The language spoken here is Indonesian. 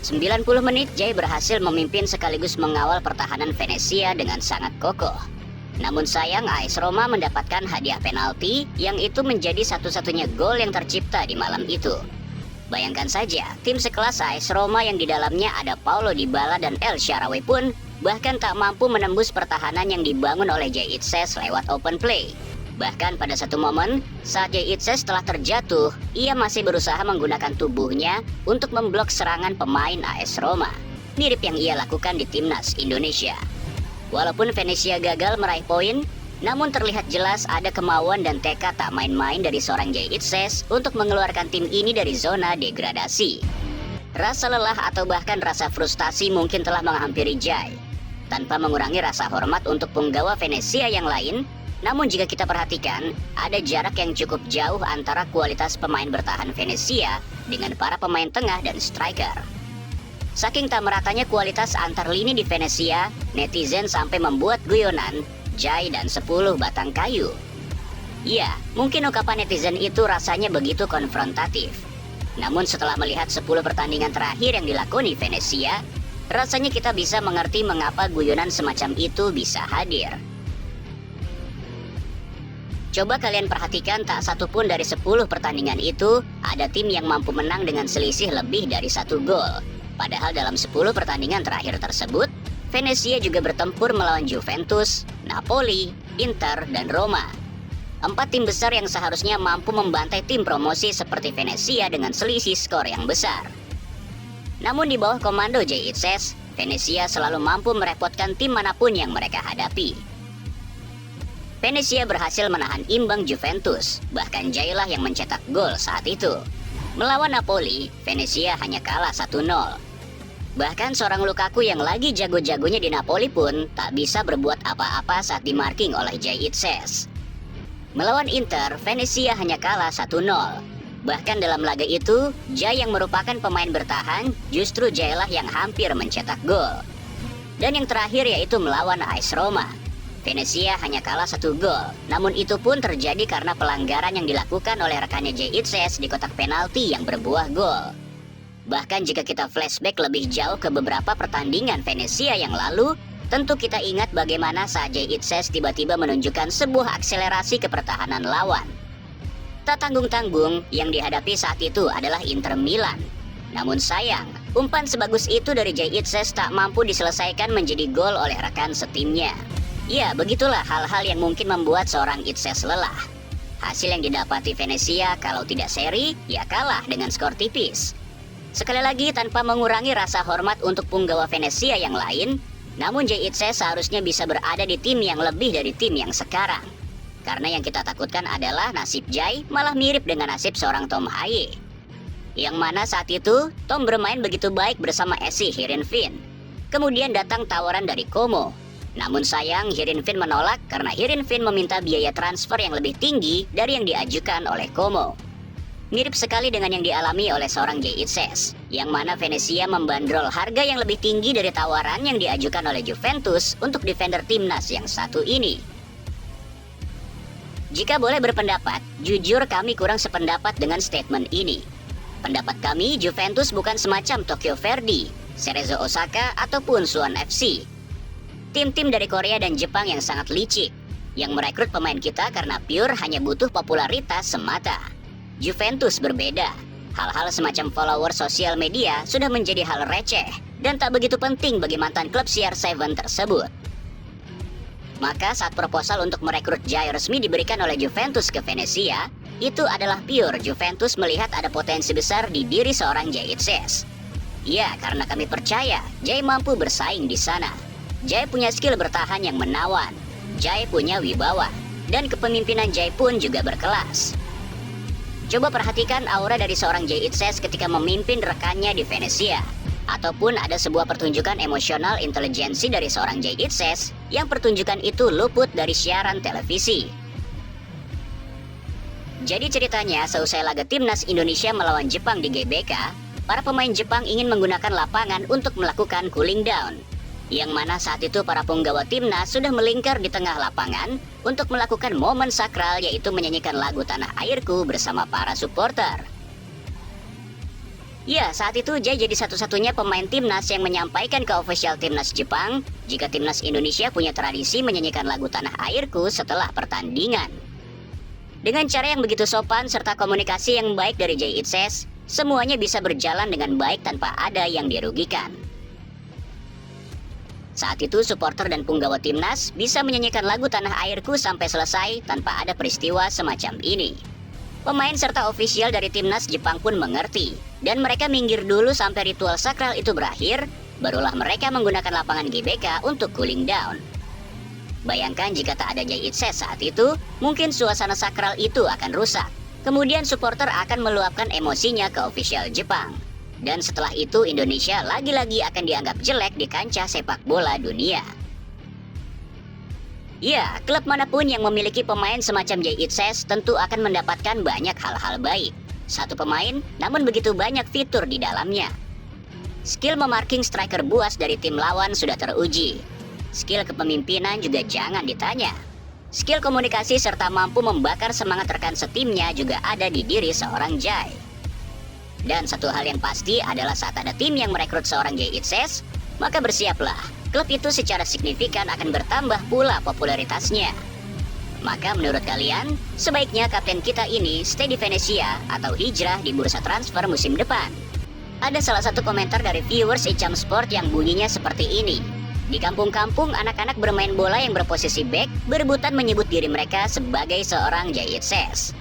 90 menit Jai berhasil memimpin sekaligus mengawal pertahanan Venezia dengan sangat kokoh. Namun sayang AS Roma mendapatkan hadiah penalti yang itu menjadi satu-satunya gol yang tercipta di malam itu. Bayangkan saja, tim sekelas AS Roma yang di dalamnya ada Paulo Dybala dan El Shaarawy pun bahkan tak mampu menembus pertahanan yang dibangun oleh Jay Itzes lewat open play. Bahkan pada satu momen, saat Jay Itzes telah terjatuh, ia masih berusaha menggunakan tubuhnya untuk memblok serangan pemain AS Roma. Mirip yang ia lakukan di timnas Indonesia. Walaupun Venezia gagal meraih poin, namun terlihat jelas ada kemauan dan tekad tak main-main dari seorang Jay Itzes untuk mengeluarkan tim ini dari zona degradasi. Rasa lelah atau bahkan rasa frustasi mungkin telah menghampiri Jay. Tanpa mengurangi rasa hormat untuk punggawa Venezia yang lain, namun jika kita perhatikan, ada jarak yang cukup jauh antara kualitas pemain bertahan Venezia dengan para pemain tengah dan striker. Saking tak meratanya kualitas antar lini di Venezia, netizen sampai membuat guyonan, Jai dan 10 batang kayu. Ya, mungkin ungkapan netizen itu rasanya begitu konfrontatif. Namun setelah melihat 10 pertandingan terakhir yang dilakoni Venezia, rasanya kita bisa mengerti mengapa guyonan semacam itu bisa hadir. Coba kalian perhatikan, tak satupun dari 10 pertandingan itu ada tim yang mampu menang dengan selisih lebih dari 1 gol. Padahal dalam 10 pertandingan terakhir tersebut, Venezia juga bertempur melawan Juventus, Napoli, Inter, dan Roma. 4 tim besar yang seharusnya mampu membantai tim promosi seperti Venezia dengan selisih skor yang besar. Namun di bawah komando Jay Itzes, Venezia selalu mampu merepotkan tim manapun yang mereka hadapi. Venezia berhasil menahan imbang Juventus, bahkan Jai lah yang mencetak gol saat itu. Melawan Napoli, Venezia hanya kalah 1-0. Bahkan seorang Lukaku yang lagi jago-jagonya di Napoli pun tak bisa berbuat apa-apa saat dimarking oleh Jay Itzes. Melawan Inter, Venezia hanya kalah 1-0. Bahkan dalam laga itu, Jai yang merupakan pemain bertahan, justru Jai lah yang hampir mencetak gol. Dan yang terakhir yaitu melawan AS Roma. Venezia hanya kalah 1 gol, namun itu pun terjadi karena pelanggaran yang dilakukan oleh rekannya Jay Itzes di kotak penalti yang berbuah gol. Bahkan jika kita flashback lebih jauh ke beberapa pertandingan Venezia yang lalu, tentu kita ingat bagaimana saat Jay Itzes tiba-tiba menunjukkan sebuah akselerasi ke pertahanan lawan. Tak tanggung-tanggung, yang dihadapi saat itu adalah Inter Milan. Namun sayang, umpan sebagus itu dari Jay Itzes tak mampu diselesaikan menjadi gol oleh rekan setimnya. Ya, begitulah hal-hal yang mungkin membuat seorang Itzes lelah. Hasil yang didapati Venezia kalau tidak seri, ya kalah dengan skor tipis. Sekali lagi, tanpa mengurangi rasa hormat untuk punggawa Venezia yang lain, namun Jay Itzes seharusnya bisa berada di tim yang lebih dari tim yang sekarang. Karena yang kita takutkan adalah nasib Jay malah mirip dengan nasib seorang Tom Haye. Yang mana saat itu, Tom bermain begitu baik bersama SC Heerenveen. Kemudian datang tawaran dari Como. Namun sayang, Heerenveen menolak karena Heerenveen meminta biaya transfer yang lebih tinggi dari yang diajukan oleh Como. Mirip sekali dengan yang dialami oleh seorang Jay Itzes, yang mana Venezia membandrol harga yang lebih tinggi dari tawaran yang diajukan oleh Juventus untuk defender timnas yang satu ini. Jika boleh berpendapat, jujur kami kurang sependapat dengan statement ini. Pendapat kami, Juventus bukan semacam Tokyo Verdy, Cerezo Osaka, ataupun Suwon FC. Tim-tim dari Korea dan Jepang yang sangat licik, yang merekrut pemain kita karena pure hanya butuh popularitas semata. Juventus berbeda. Hal-hal semacam follower sosial media sudah menjadi hal receh dan tak begitu penting bagi mantan klub CR7 tersebut. Maka saat proposal untuk merekrut Jai resmi diberikan oleh Juventus ke Venezia, itu adalah pure Juventus melihat ada potensi besar di diri seorang Jay Itzes. Ya, karena kami percaya Jai mampu bersaing di sana. Jai punya skill bertahan yang menawan. Jai punya wibawa. Dan kepemimpinan Jai pun juga berkelas. Coba perhatikan aura dari seorang Jay Itzes ketika memimpin rekannya di Venezia. Ataupun ada sebuah pertunjukan emosional intelijensi dari seorang Jay Itzes yang pertunjukan itu luput dari siaran televisi. Jadi ceritanya, seusai laga timnas Indonesia melawan Jepang di GBK, para pemain Jepang ingin menggunakan lapangan untuk melakukan cooling down. Yang mana saat itu para punggawa timnas sudah melingkar di tengah lapangan untuk melakukan momen sakral, yaitu menyanyikan lagu Tanah Airku bersama para supporter. Ya, saat itu Jay jadi satu-satunya pemain timnas yang menyampaikan ke official timnas Jepang jika timnas Indonesia punya tradisi menyanyikan lagu Tanah Airku setelah pertandingan. Dengan cara yang begitu sopan serta komunikasi yang baik dari Jay Itzes, semuanya bisa berjalan dengan baik tanpa ada yang dirugikan. Saat itu supporter dan punggawa timnas bisa menyanyikan lagu Tanah Airku sampai selesai tanpa ada peristiwa semacam ini. Pemain serta ofisial dari timnas Jepang pun mengerti, dan mereka minggir dulu sampai ritual sakral itu berakhir, barulah mereka menggunakan lapangan GBK untuk cooling down. Bayangkan jika tak ada Jay Itzes saat itu, mungkin suasana sakral itu akan rusak. Kemudian supporter akan meluapkan emosinya ke ofisial Jepang. Dan setelah itu Indonesia lagi-lagi akan dianggap jelek di kancah sepak bola dunia. Ya, klub manapun yang memiliki pemain semacam Jay Itzes tentu akan mendapatkan banyak hal-hal baik. Satu pemain, namun begitu banyak fitur di dalamnya. Skill memarking striker buas dari tim lawan sudah teruji. Skill kepemimpinan juga jangan ditanya. Skill komunikasi serta mampu membakar semangat rekan setimnya juga ada di diri seorang Jay. Dan satu hal yang pasti adalah saat ada tim yang merekrut seorang Jay Itzes, maka bersiaplah, klub itu secara signifikan akan bertambah pula popularitasnya. Maka menurut kalian, sebaiknya kapten kita ini stay di Venezia atau hijrah di bursa transfer musim depan? Ada salah satu komentar dari viewers Icam Sport yang bunyinya seperti ini. Di kampung-kampung, anak-anak bermain bola yang berposisi back berebutan menyebut diri mereka sebagai seorang Jay Itzes.